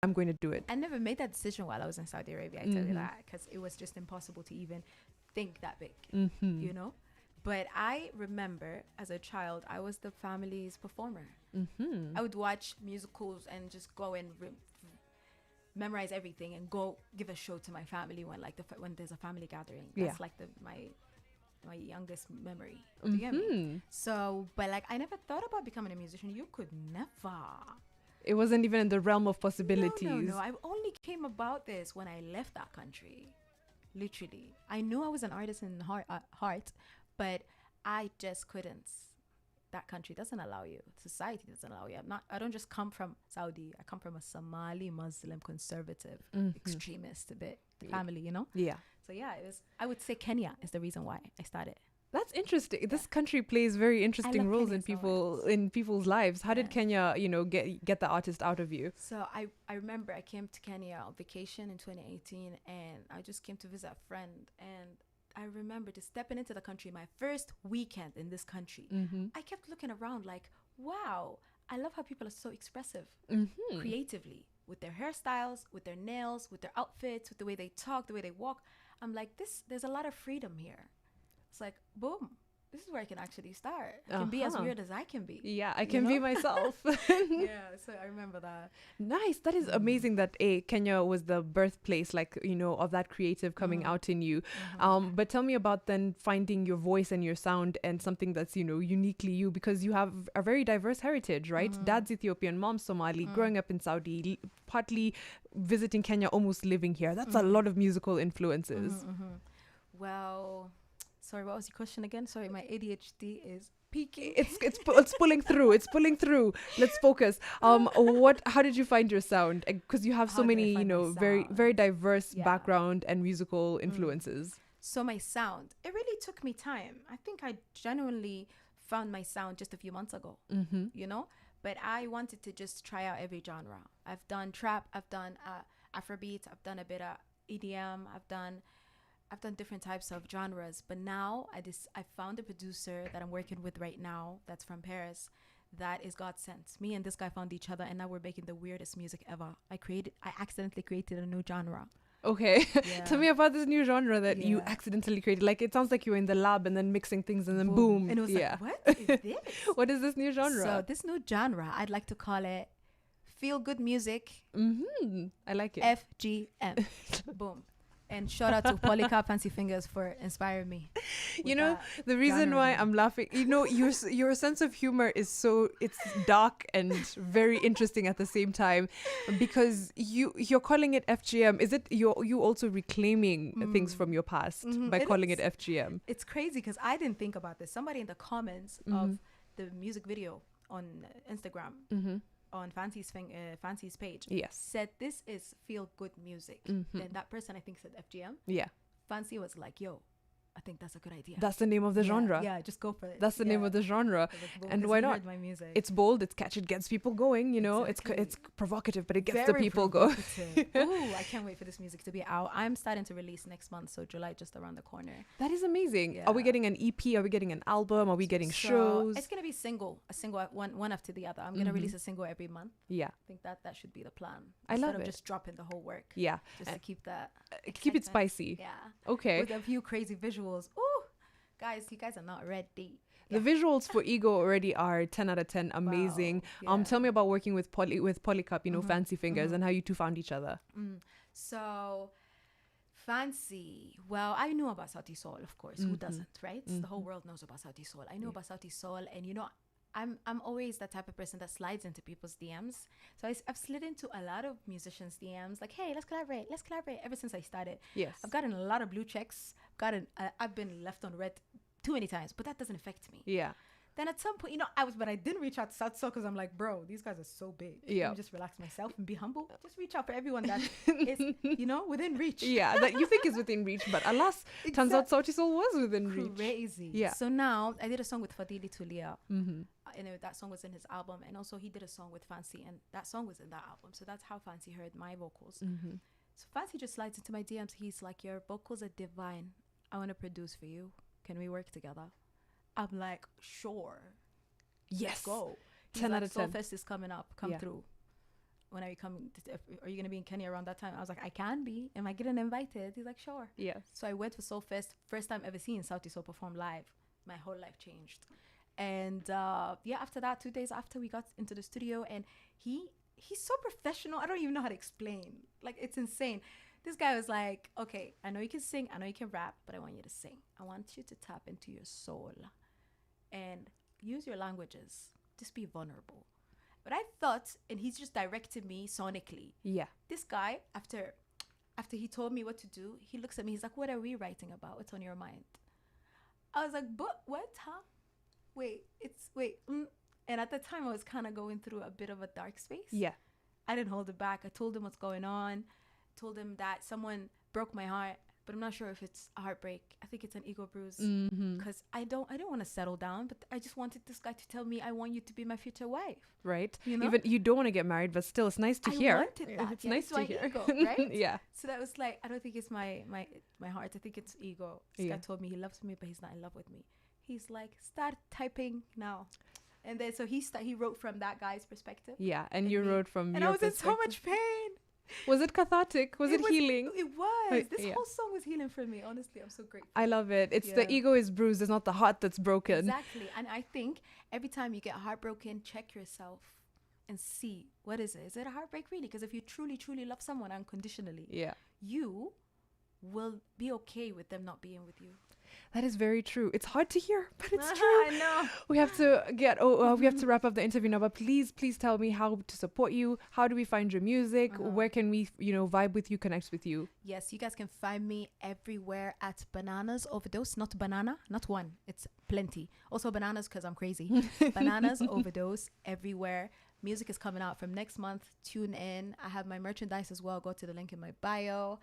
I'm going to do it. I never made that decision while I was in Saudi Arabia, I tell you that, because it was just impossible to even think that big, you know? But I remember as a child, I was the family's performer. I would watch musicals and just go and memorize everything and go give a show to my family when when there's a family gathering. That's like my youngest memory. Do you get me? So, but like, I never thought about becoming a musician. You could never. It wasn't even in the realm of possibilities. No. I only came about this when I left that country. Literally, I knew I was an artist in heart, but I just couldn't. That country doesn't allow you. Society doesn't allow you. I don't just come from Saudi. I come from a Somali Muslim conservative extremist family, you know? Yeah. So yeah, I would say Kenya is the reason why I started. That's interesting. This country plays very interesting roles in people's lives. How did Kenya, get the artist out of you? So I remember I came to Kenya on vacation in 2018, and I just came to visit a friend, and I remember just stepping into the country, my first weekend in this country. I kept looking around like, wow, I love how people are so expressive creatively with their hairstyles, with their nails, with their outfits, with the way they talk, the way they walk. I'm like, there's a lot of freedom here. It's like, boom, this is where I can actually start. I can be as weird as I can be. Yeah, I can be myself. Yeah, so I remember that. Nice. That is amazing that Kenya was the birthplace, of that creative coming out in you. But tell me about then finding your voice and your sound and something that's, uniquely you, because you have a very diverse heritage, right? Dad's Ethiopian, mom's Somali, growing up in Saudi, partly visiting Kenya, almost living here. That's a lot of musical influences. Well... Sorry, what was your question again? Sorry, my ADHD is peaking. It's pulling through. It's pulling through. Let's focus. How did you find your sound? Because you have so many, very, very diverse background and musical influences. So my sound, it really took me time. I think I genuinely found my sound just a few months ago, but I wanted to just try out every genre. I've done trap, I've done Afrobeat, I've done a bit of EDM, I've done different types of genres, but now I found a producer that I'm working with right now that's from Paris. That is God sent. Me and this guy found each other, and now we're making the weirdest music ever. I accidentally created a new genre. Okay. Tell me about this new genre that you accidentally created. Like, it sounds like you were in the lab and then mixing things and then boom. And it was like, what is this? What is this new genre? So this new genre, I'd like to call it feel good music. I like it. FGM. Boom. And shout out to Polycarp Fancy Fingers for inspiring me. The reason why I'm laughing, your sense of humor is it's dark and very interesting at the same time, because you're calling it FGM. Is it you also reclaiming things from your past by calling it FGM? It's crazy because I didn't think about this. Somebody in the comments of the music video on Instagram, on Fancy's page, said this is feel good music. Then that person, I think, said FGM. Fancy was like, yo, I think that's a good idea. That's the name of the genre. Yeah, just go for it. That's the name of the genre. And why not? My music. It's bold, it's catchy, it gets people going, Exactly. It's provocative, but it gets Very the people going. Ooh, I can't wait for this music to be out. I'm starting to release next month, so July just around the corner. That is amazing. Are we getting an EP? Are we getting an album? Are we getting shows? It's going to be a single one after the other. I'm going to release a single every month. Yeah. I think that should be the plan. I love it. Instead of just dropping the whole work. Yeah. Just to keep that keep it spicy. Yeah. Okay. With a few crazy visuals. Ooh. Guys, you guys are not ready. The visuals for Ego already are 10 out of 10. Amazing. Wow. Tell me about working with Polycarp, Fancy Fingers, and how you two found each other. So, Fancy, well, I knew about Sauti Soul, of course. Who doesn't, right? The whole world knows about Sauti Soul. I knew about Sauti Soul, and I'm always that type of person that slides into people's DMs. So I've slid into a lot of musicians' DMs, like, hey, let's collaborate. Ever since I started. Yes. I've gotten a lot of blue checks. I've been left on red too many times, but that doesn't affect me. Yeah. Then at some point, but I didn't reach out to Sauti Soul because I'm like, bro, these guys are so big. Yeah. Let me just relax myself and be humble. Just reach out for everyone that is, within reach. Yeah, that you think is within reach, but alas, turns out Sauti Soul was within reach. Crazy. Yeah. So now I did a song with Fadili Tulia. And that song was in his album, and also he did a song with Fancy, and that song was in that album. So that's how Fancy heard my vocals. So Fancy just slides into my DMs. He's like, your vocals are divine. I want to produce for you. Can we work together? I'm like, sure. Yes. Go. 10 out of 10. Soulfest is coming up. Come through. when are you coming? Are you going to be in Kenya around that time? I was like, I can be. Am I getting invited? He's like, sure. Yes. So I went for Soul Fest. First time ever seeing Sauti Soul perform live. My whole life changed. And after that, 2 days after, we got into the studio, and he's so professional. I don't even know how to explain. Like, it's insane. This guy was like, okay, I know you can sing, I know you can rap, but I want you to sing. I want you to tap into your soul and use your languages. Just be vulnerable. But I thought, and he's just directed me sonically. Yeah. This guy, after he told me what to do, he looks at me. He's like, what are we writing about? What's on your mind? I was like, but what? Huh? Wait. And at the time, I was kind of going through a bit of a dark space. Yeah. I didn't hold it back. I told him what's going on. Told him that someone broke my heart, but I'm not sure if it's a heartbreak. I think it's an ego bruise, because I don't want to settle down, but I just wanted this guy to tell me, I want you to be my future wife. Right. You know? Even you don't want to get married, but still, it's nice to hear. I wanted that. It's nice to hear. Ego, right? Yeah. So that was like, I don't think it's my heart. I think it's ego. This guy told me he loves me, but he's not in love with me. He's like, start typing now. And then so he wrote from that guy's perspective. Yeah, and you wrote from and your I was in so perspective. much pain. Was it cathartic? Was it healing? It was. This Yeah. whole song was healing for me. Honestly, I'm so grateful. I love it. It's the ego is bruised. It's not the heart that's broken. Exactly. And I think every time you get heartbroken, check yourself and see, what is it? Is it a heartbreak really? Because if you truly, truly love someone unconditionally, you will be okay with them not being with you. That is very true. It's hard to hear, but it's true. I know. We have to we have to wrap up the interview now, but please tell me how to support you. How do we find your music? Where can we, vibe with you, connect with you? Yes, you guys can find me everywhere at Bananasoverdose. Not banana, not one. It's plenty. Also bananas, because I'm crazy. Bananasoverdose everywhere. Music is coming out from next month. Tune in. I have my merchandise as well. Go to the link in my bio.